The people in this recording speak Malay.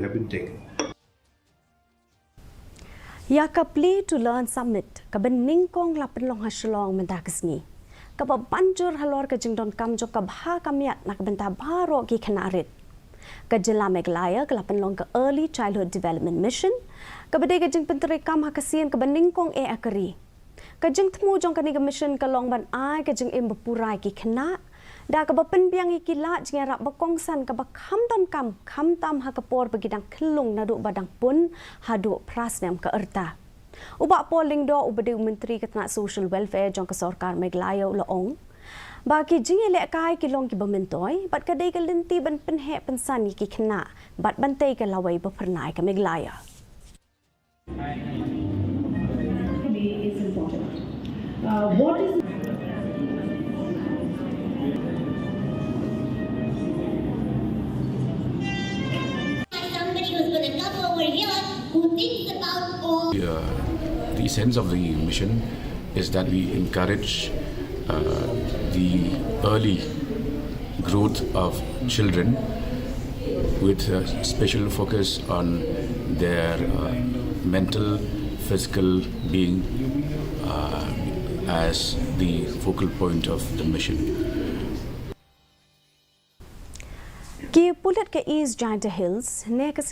have been taken. Yakapli to learn summit ka Banyngkong la Pynlong Shillong mentakasngi. Ka banjur halor ka jingdon kam jo ka bha kamiat nak benta baro ki kanarit. Ka jela meglaya ka la Pynlong ka Early Childhood Development Mission. Ka bade ka jing penteri kam hakasian ka Banyngkong e akari. Ka jing temu jong ka ni mission ka long ban ai ka jing im bepurai ki kana. Da ka penbiang iki la jing arap bakongsan ka bakam don kam tam hakapor bagidang kelung naduk badang pun haduk prasnam ka erta. Ubak polling do ubade menteri ketnak social welfare jong ka sarkar meglayo laong. Bagi jing elek kai ki long ki bamentoi bat ka dei ka lenti ban penhe pensan ki kena bat bantai ka lawai bapernai ka meglaya. Is important. What is The essence of the mission is that we encourage the early growth of children with a special focus on their mental, physical being as the focal point of the mission. Ki pulit ke East Giant Hills ne